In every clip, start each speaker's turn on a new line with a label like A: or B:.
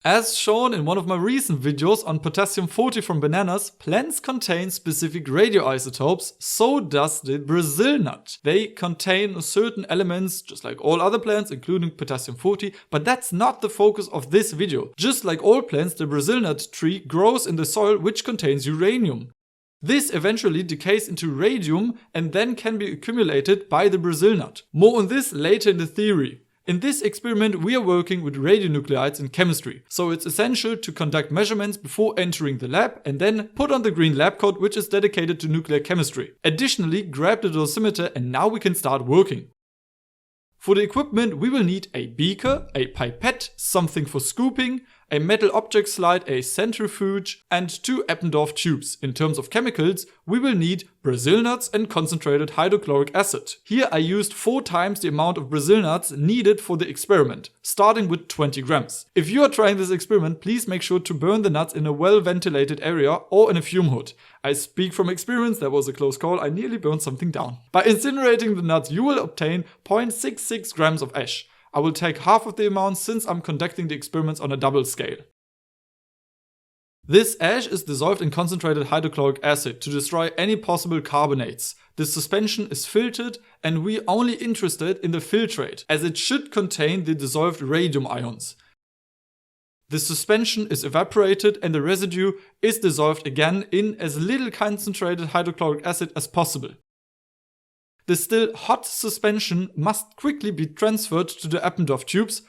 A: As shown in one of my recent videos on potassium-40 from bananas, plants contain specific radioisotopes, so does the Brazil nut. They contain certain elements just like all other plants, including potassium-40, but that's not the focus of this video. Just like all plants, the Brazil nut tree grows in the soil which contains uranium. This eventually decays into radium and then can be accumulated by the Brazil nut. More on this later in the theory. In this experiment, we are working with radionuclides in chemistry, so it's essential to conduct measurements before entering the lab and then put on the green lab coat which is dedicated to nuclear chemistry. Additionally, grab the dosimeter and now we can start working. For the equipment, we will need a beaker, a pipette, something for scooping, a metal object slide, a centrifuge, and 2 Eppendorf tubes. In terms of chemicals, we will need Brazil nuts and concentrated hydrochloric acid. Here I used 4 times the amount of Brazil nuts needed for the experiment, starting with 20 grams. If you are trying this experiment, please make sure to burn the nuts in a well-ventilated area or in a fume hood. I speak from experience, that was a close call, I nearly burned something down. By incinerating the nuts, you will obtain 0.66 grams of ash. I will take half of the amount since I'm conducting the experiments on a double scale. This ash is dissolved in concentrated hydrochloric acid to destroy any possible carbonates. The suspension is filtered and we're only interested in the filtrate, as it should contain the dissolved radium ions. The suspension is evaporated and the residue is dissolved again in as little concentrated hydrochloric acid as possible. The still hot suspension must quickly be transferred to the Eppendorf tubes.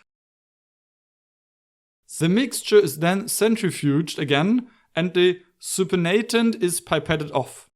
A: The mixture is then centrifuged again and the supernatant is pipetted off.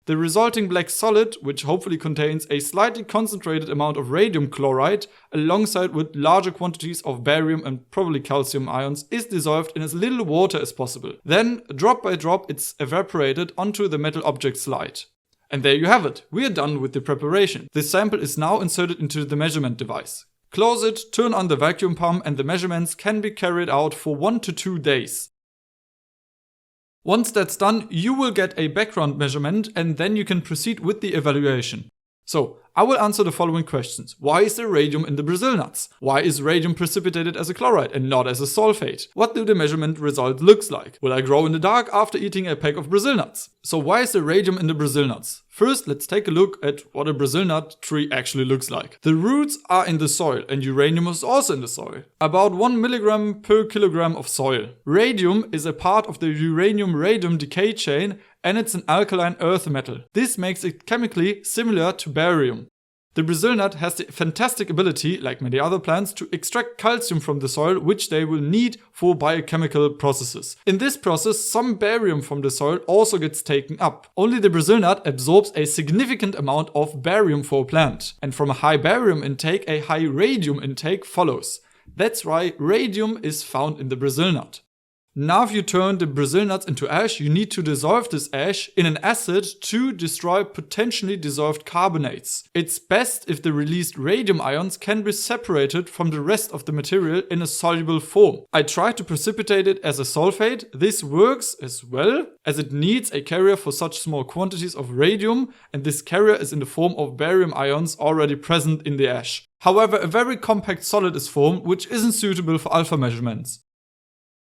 A: The resulting black solid, which hopefully contains a slightly concentrated amount of radium chloride alongside with larger quantities of barium and probably calcium ions, is dissolved in as little water as possible. Then, drop by drop, it's evaporated onto the metal object slide. And there you have it, we are done with the preparation. This sample is now inserted into the measurement device. Close it, turn on the vacuum pump and the measurements can be carried out for 1 to 2 days. Once that's done, you will get a background measurement and then you can proceed with the evaluation. So, I will answer the following questions. Why is there radium in the Brazil nuts? Why is radium precipitated as a chloride and not as a sulfate? What do the measurement results look like? Will I grow in the dark after eating a pack of Brazil nuts? So why is there radium in the Brazil nuts? First, let's take a look at what a Brazil nut tree actually looks like. The roots are in the soil and uranium is also in the soil. About 1 milligram per kilogram of soil. Radium is a part of the uranium-radium decay chain and it's an alkaline earth metal. This makes it chemically similar to barium. The Brazil nut has the fantastic ability, like many other plants, to extract calcium from the soil, which they will need for biochemical processes. In this process, some barium from the soil also gets taken up. Only the Brazil nut absorbs a significant amount of barium for a plant. And from a high barium intake, a high radium intake follows. That's why radium is found in the Brazil nut. Now if you turn the Brazil nuts into ash, you need to dissolve this ash in an acid to destroy potentially dissolved carbonates. It's best if the released radium ions can be separated from the rest of the material in a soluble form. I tried to precipitate it as a sulfate. This works as well as it needs a carrier for such small quantities of radium, and this carrier is in the form of barium ions already present in the ash. However, a very compact solid is formed which isn't suitable for alpha measurements.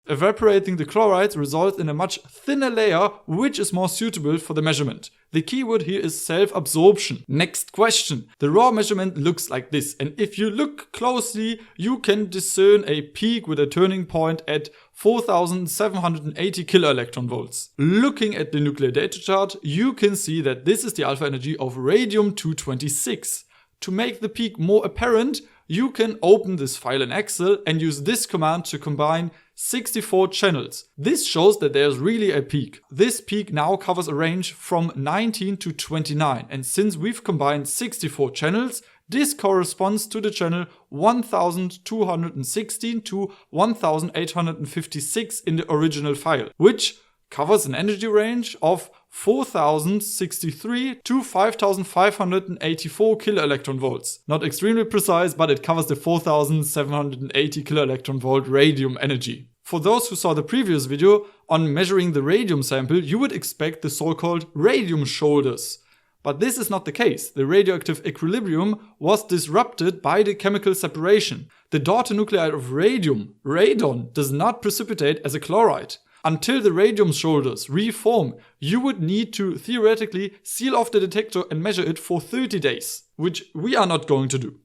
A: Evaporating the chlorides results in a much thinner layer which is more suitable for the measurement. The keyword here is self-absorption. Next question. The raw measurement looks like this, and if you look closely you can discern a peak with a turning point at 4780 kiloelectron volts. Looking at the nuclear data chart, you can see that this is the alpha energy of radium-226. To make the peak more apparent, you can open this file in Excel and use this command to combine 64 channels. This shows that there's really a peak. This peak now covers a range from 19 to 29, and since we've combined 64 channels, this corresponds to the channel 1216 to 1856 in the original file, which covers an energy range of 4063 to 5584 kiloelectron volts. Not extremely precise, but it covers the 4780 kiloelectron volt radium energy. For those who saw the previous video on measuring the radium sample, you would expect the so-called radium shoulders. But this is not the case. The radioactive equilibrium was disrupted by the chemical separation. The daughter nuclide of radium, radon, does not precipitate as a chloride. Until the Radiumshoulders reform, you would need to theoretically seal off the detector and measure it for 30 days, which we are not going to do.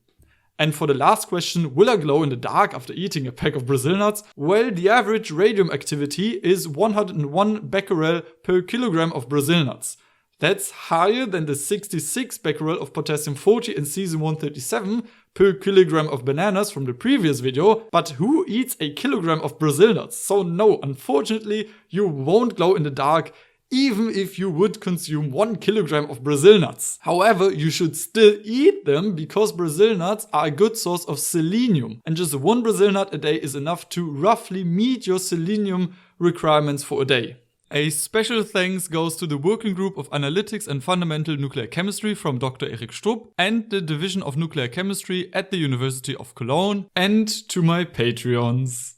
A: And for the last question, will I glow in the dark after eating a pack of Brazil nuts? Well, the average radium activity is 101 becquerel per kilogram of Brazil nuts. That's higher than the 66 becquerel of potassium 40 and cesium 137 per kilogram of bananas from the previous video, but who eats a kilogram of Brazil nuts? So no, unfortunately, you won't glow in the dark even if you would consume 1 kilogram of Brazil nuts. However, you should still eat them because Brazil nuts are a good source of selenium, and just 1 Brazil nut a day is enough to roughly meet your selenium requirements for a day. A special thanks goes to the Working Group of Analytics and Fundamental Nuclear Chemistry from Dr. Erik Stubb and the Division of Nuclear Chemistry at the University of Cologne, and to my Patreons.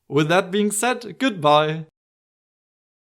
A: With that being said, goodbye!